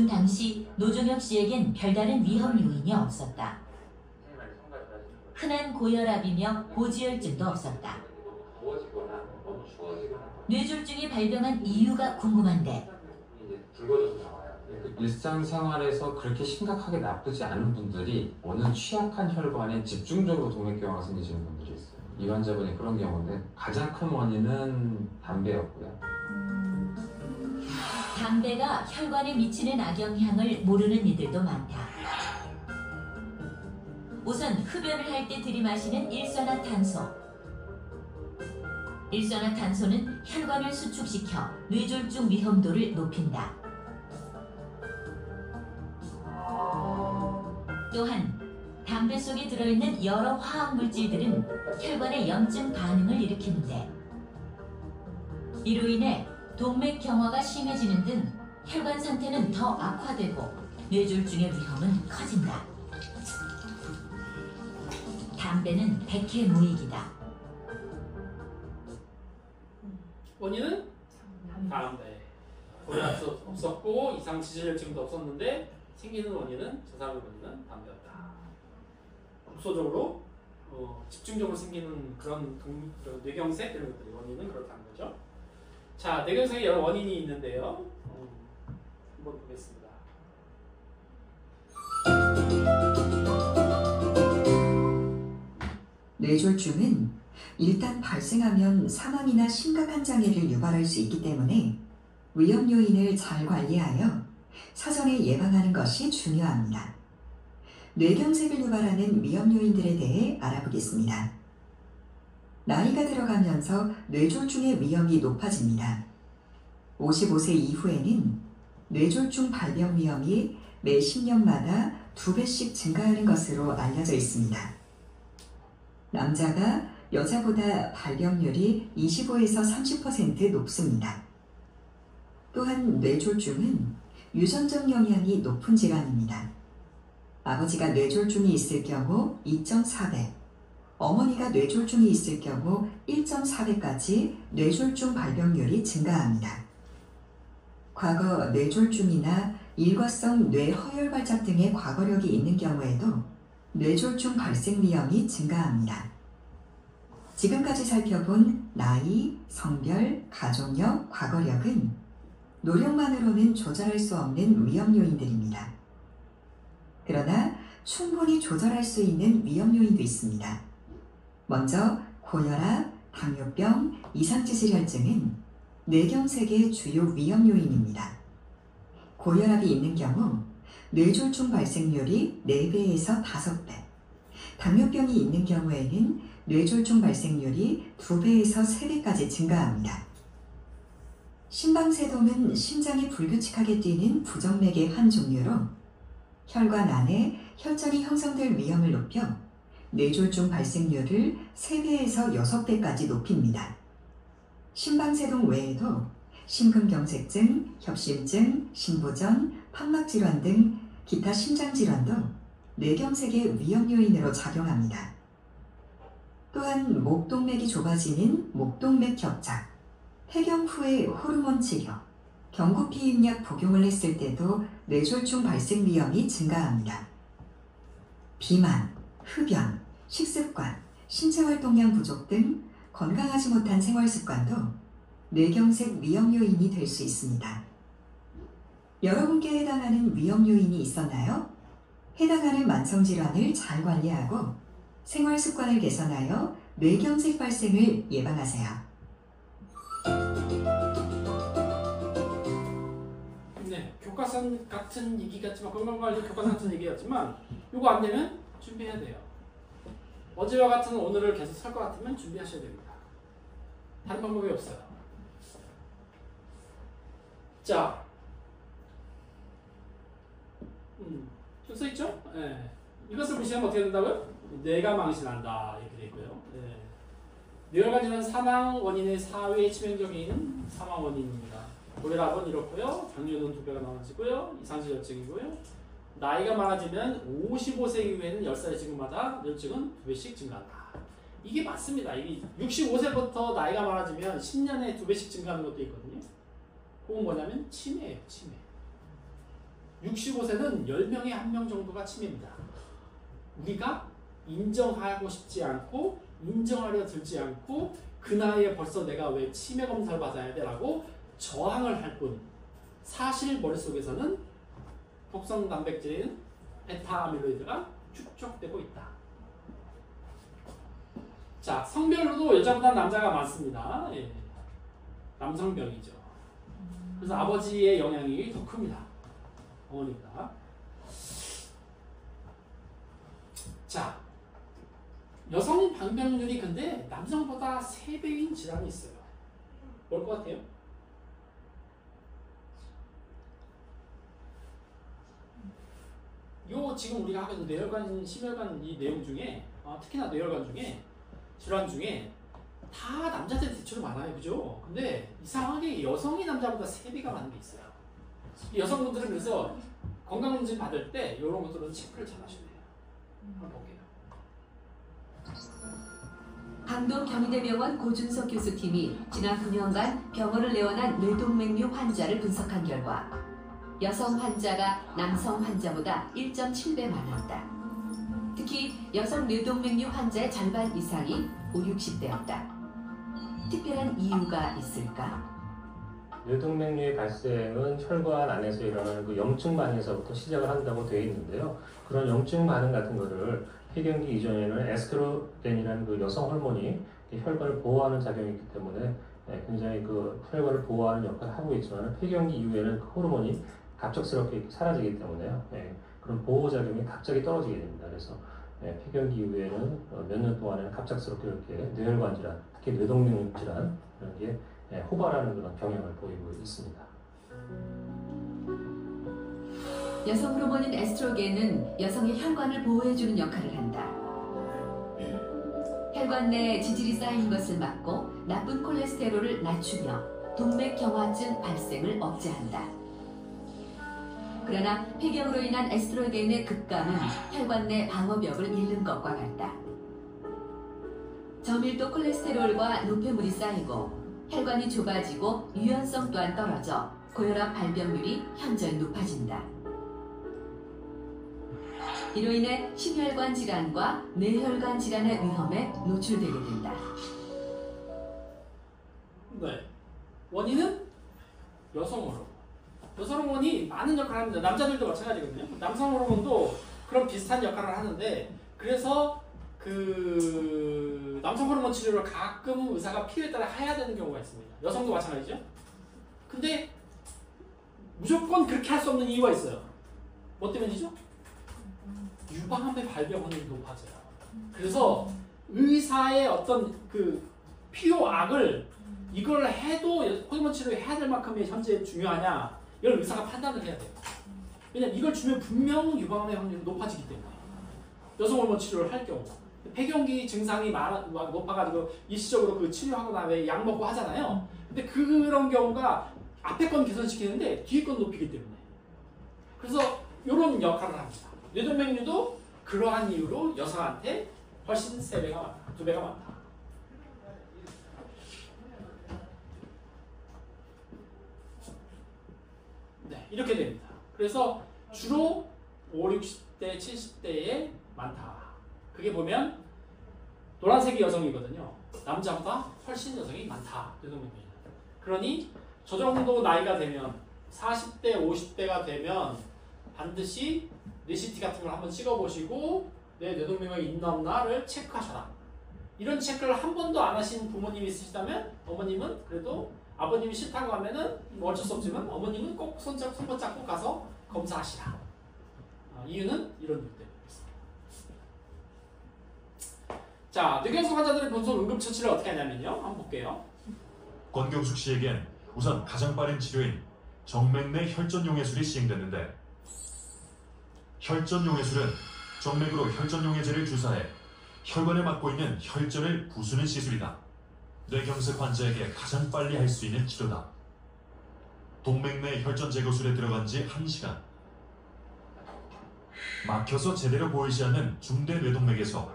당시 노종혁 씨에겐 별다른 위험 요인이 없었다. 흔한 고혈압이며 고지혈증도 없었다. 뇌졸중이 발병한 이유가 궁금한데 일상생활에서 그렇게 심각하게 나쁘지 않은 분들이 어느 취약한 혈관에 집중적으로 동맥경화가 생기시는 분들이 있어요. 이 환자분이 그런 경우인데 가장 큰 원인은 담배였고요. 담배가 혈관에 미치는 악영향을 모르는 이들도 많다. 우선 흡연을 할 때 들이마시는 일산화탄소. 일산화탄소는 혈관을 수축시켜 뇌졸중 위험도를 높인다. 또한 담배 속에 들어있는 여러 화학물질들은 혈관의 염증 반응을 일으키는데 이로 인해 동맥경화가 심해지는 등 혈관 상태는 더 악화되고 뇌졸중의 위험은 커진다. 담배는 백해무익이다. 원인은 담배. 고혈압도 없었고 이상 지질증도 없었는데 생기는 원인은 저 사람의 원인은 담배였다. 국소적으로 집중적으로 생기는 그런 뇌경색 이런 것들이 원인은 그렇다는 거죠. 자, 뇌경색에 여러 원인이 있는데요. 한번 보겠습니다. 뇌졸중은 일단 발생하면 사망이나 심각한 장애를 유발할 수 있기 때문에 위험 요인을 잘 관리하여 사전에 예방하는 것이 중요합니다. 뇌경색을 유발하는 위험 요인들에 대해 알아보겠습니다. 나이가 들어가면서 뇌졸중의 위험이 높아집니다. 55세 이후에는 뇌졸중 발병 위험이 매 10년마다 2배씩 증가하는 것으로 알려져 있습니다. 남자가 여자보다 발병률이 25에서 30% 높습니다. 또한 뇌졸중은 유전적 영향이 높은 질환입니다. 아버지가 뇌졸중이 있을 경우 2.4배, 어머니가 뇌졸중이 있을 경우 1.4배까지 뇌졸중 발병률이 증가합니다. 과거 뇌졸중이나 일과성 뇌허혈발작 등의 과거력이 있는 경우에도 뇌졸중 발생 위험이 증가합니다. 지금까지 살펴본 나이, 성별, 가족력, 과거력은 노력만으로는 조절할 수 없는 위험 요인들입니다. 그러나 충분히 조절할 수 있는 위험 요인도 있습니다. 먼저 고혈압, 당뇨병, 이상지질혈증은 뇌경색의 주요 위험 요인입니다. 고혈압이 있는 경우 뇌졸중 발생률이 4배에서 5배, 당뇨병이 있는 경우에는 뇌졸중 발생률이 2배에서 3배까지 증가합니다. 심방세동은 심장이 불규칙하게 뛰는 부정맥의 한 종류로 혈관 안에 혈전이 형성될 위험을 높여 뇌졸중 발생률을 3배에서 6배까지 높입니다. 심방세동 외에도 심근경색증, 협심증, 심부전, 판막질환 등 기타 심장질환도 뇌경색의 위험 요인으로 작용합니다. 또한 목동맥이 좁아지는 목동맥 협착, 폐경 후의 호르몬 치료, 경구피임약 복용을 했을 때도 뇌졸중 발생 위험이 증가합니다. 비만, 흡연, 식습관, 신체활동량 부족 등 건강하지 못한 생활습관도 뇌경색 위험 요인이 될 수 있습니다. 여러분께 해당하는 위험 요인이 있었나요? 해당하는 만성질환을 잘 관리하고 생활습관을 개선하여 뇌경색 발생을 예방하세요. 네, 교과서 같은 얘기 같지만 건강관리 교과서 같은 얘기 같지만 이거 안 되면 준비해야 돼요. 어제와 같은 오늘을 계속 살 것 같으면 준비하셔야 됩니다. 다른 방법이 없어요. 자, 좀 써있죠? 네. 이것을 무시하면 어떻게 된다고요? 뇌가 망신한다 이렇게 되어 있고요. 네. 뇌혈관 질환 사망 원인의 4회 치명적인 사망 원인입니다. 고혈압은 이렇고요. 당뇨는 2배가 많아지고요. 이상지혈증이고요. 나이가 많아지면 55세 이후에는 10살 지금마다 뇌증은 2배씩 증가한다. 이게 맞습니다. 이게 65세부터 나이가 많아지면 10년에 2배씩 증가하는 것도 있거든요. 그건 뭐냐면 치매예요. 치매. 65세는 10명에 1명 정도가 치매입니다. 우리가 인정하고 싶지 않고 인정하려 들지 않고 그 나이에 벌써 내가 왜 치매 검사를 받아야 돼? 라고 저항을 할 뿐 사실 머릿속에서는 독성 단백질인 베타 아밀로이드가 축적되고 있다. 자, 성별로도 여자보다 남자가 많습니다. 예. 남성병이죠. 그래서 아버지의 영향이 더 큽니다. 어머니보다. 자, 여성 방병률이 근데 남성보다 3배인 질환이 있어요. 뭘 것 같아요? 요 지금 우리가 하고 있는 뇌혈관, 심혈관 이 내용 중에 특히나 뇌혈관 중에 질환 중에 다 남자들이 대체로 많아요. 그죠? 근데 이상하게 여성이 남자보다 3배가 많은 게 있어요. 여성분들은 그래서 건강검진 받을 때 이런 것들은 체크를 잘 하셔야 돼요. 한번 볼게요. 강동 경희대병원 고준석 교수팀이 지난 9년간 병원을 내원한 뇌동맥류 환자를 분석한 결과 여성 환자가 남성 환자보다 1.7배 많았다. 특히 여성 뇌동맥류 환자의 절반 이상이 5, 60대였다. 특별한 이유가 있을까? 뇌동맥류의 발생은 혈관 안에서 일어나는 그 염증 반응에서부터 시작을 한다고 되어 있는데요. 그런 염증 반응 같은 거를 폐경기 이전에는 에스트로겐이라는 그 여성 호르몬이 혈관을 보호하는 작용이 있기 때문에 굉장히 그 혈관을 보호하는 역할을 하고 있지만 폐경기 이후에는 그 호르몬이 갑작스럽게 사라지기 때문에요. 그런 보호 작용이 갑자기 떨어지게 됩니다. 그래서 폐경기 이후에는 몇 년 동안에는 갑작스럽게 이렇게 뇌혈관 질환, 특히 뇌동맥류 질환 이런 게 호발하는 그런 경향을 보이고 있습니다. 여성 호르몬인 에스트로겐은 여성의 혈관을 보호해주는 역할을 한다. 혈관 내 지질이 쌓이는 것을 막고 나쁜 콜레스테롤을 낮추며 동맥경화증 발생을 억제한다. 그러나 폐경으로 인한 에스트로겐의 급감은 혈관 내 방어벽을 잃는 것과 같다. 저밀도 콜레스테롤과 노폐물이 쌓이고 혈관이 좁아지고 유연성 또한 떨어져 고혈압 발병률이 현저히 높아진다. 이로 인해 심혈관 질환과 뇌혈관 질환의 위험에 노출되게 된다. 네. 원인은 여성 호르몬. 여성 호르몬이 많은 역할을 합니다. 남자들도 마찬가지거든요. 남성 호르몬도 그런 비슷한 역할을 하는데 그래서 그 남성 호르몬 치료를 가끔 의사가 필요에 따라 해야 되는 경우가 있습니다. 여성도 마찬가지죠. 근데 무조건 그렇게 할 수 없는 이유가 있어요. 뭐 때문이죠? 유방암의 발병률이 높아져요. 그래서 의사의 어떤 그 필요악을 이걸 해도 호르몬 치료를 해야 될 만큼의 현재 중요하냐 이걸 의사가 판단을 해야 돼요. 왜냐면 이걸 주면 분명 유방암의 확률이 높아지기 때문에 여성 호르몬 치료를 할 경우 폐경기 증상이 높아가지고 일시적으로 그 치료하고 나면 약 먹고 하잖아요. 근데 그런 경우가 앞에 건 개선시키는데 뒤에 건 높이기 때문에 그래서 이런 역할을 합니다. 뇌동맥류도 그러한 이유로 여성한테 훨씬 3배가 많다. 2배가 많다. 네, 이렇게 됩니다. 그래서 주로 5, 60대, 70대에 많다. 그게 보면 노란색이 여성이거든요. 남자보다 훨씬 여성이 많다. 뇌동맥류. 그러니 저 정도 나이가 되면 40대, 50대가 되면 반드시 뇌CT 같은 걸 한번 찍어보시고 내 뇌동맥류가 있나 없나를 체크하셔라. 이런 체크를 한 번도 안 하신 부모님이 있으시다면 어머님은 그래도 아버님이 싫다고 하면은 뭐 어쩔 수 없지만 어머님은 꼭 손붙 잡고 가서 검사하시라. 이유는 이런 이유 때문이겠습니다. 자, 뇌경색 환자들의 본선 응급처치를 어떻게 하냐면요. 한번 볼게요. 권경숙 씨에겐 우선 가장 빠른 치료인 정맥 내 혈전용해술이 시행됐는데 혈전용해술은 정맥으로 혈전용해제를 주사해 혈관에 막고 있는 혈전을 부수는 시술이다. 뇌경색 환자에게 가장 빨리 할 수 있는 치료다. 동맥 내 혈전 제거술에 들어간 지 1시간. 막혀서 제대로 보이지 않는 중대 뇌동맥에서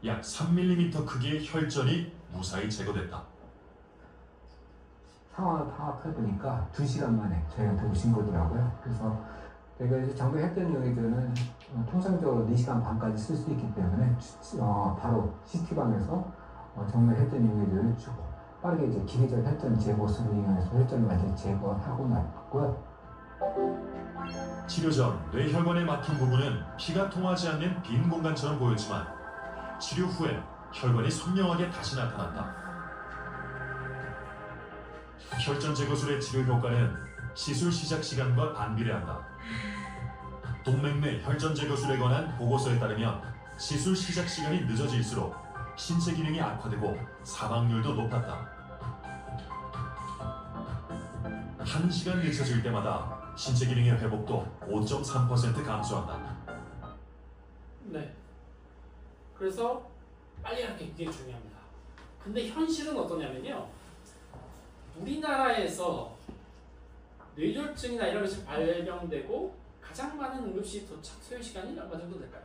약 3mm 크기의 혈전이 무사히 제거됐다. 상황을 파악해 보니까 2시간 만에 저희한테 오신 거더라고요. 그래서 저희가 이제 정맥했던 용의들은 통상적으로 4시간 반까지 쓸 수 있기 때문에 바로 CT방에서 정맥했던 용의들을 쭉 빠르게 이제 기계적 혈전 제거술을 이용해서 혈전을 완전히 제거하고 났고요. 치료 전 뇌혈관에 막힌 부분은 피가 통하지 않는 빈 공간처럼 보였지만 치료 후엔 혈관이 선명하게 다시 나타난다. 혈전 제거술의 치료 효과는 시술 시작 시간과 반비례한다. 동맥내 혈전 제거술에 관한 보고서에 따르면 시술 시작 시간이 늦어질수록 신체 기능이 악화되고 사망률도 높았다. 1시간 늦춰질 때마다 신체 기능의 회복도 5.3% 감소한다. 네. 그래서 빨리 하는 게 굉장히 중요합니다. 근데 현실은 어떠냐면요. 우리나라에서 뇌졸중이나 이런 것이 발병되고 가장 많은 응급실 도착 소요 시간이 얼마 정도 될까요?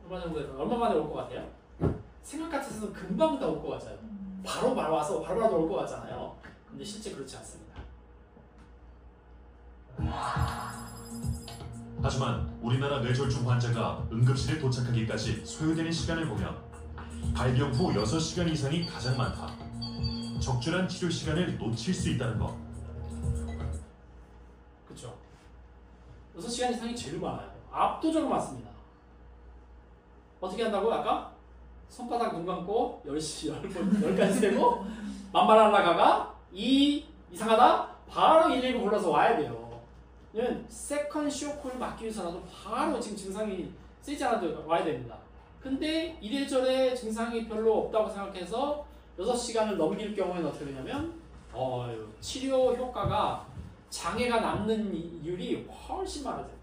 얼마 정도 될까요? 얼마 만에 올 것 같아요? 생각 같아서는 금방 다 올 것 같아요. 바로 와서 바로 올 것 같잖아요. 근데 실제 그렇지 않습니다. 하지만 우리나라 뇌졸중 환자가 응급실에 도착하기까지 소요되는 시간을 보면 발병 후 6시간 이상이 가장 많다. 적절한 치료 시간을 놓칠 수 있다는 것. 그렇죠. 6시간 이상이 제일 많아요. 압도적으로 많습니다. 어떻게 한다고요? 아까? 손바닥 눈 감고 10까지 세고 만만하다가가 이상하다? 바로 119 불러서 와야 돼요. 왜냐면 세컨 쇼크를 막기 위해서라도 바로 지금 증상이 쓰이지 않아도 와야 됩니다. 근데 이래저래 증상이 별로 없다고 생각해서 6시간을 넘길 경우에는 어떻게 되냐면 치료 효과가 장애가 남는 이율이 훨씬 많아져요.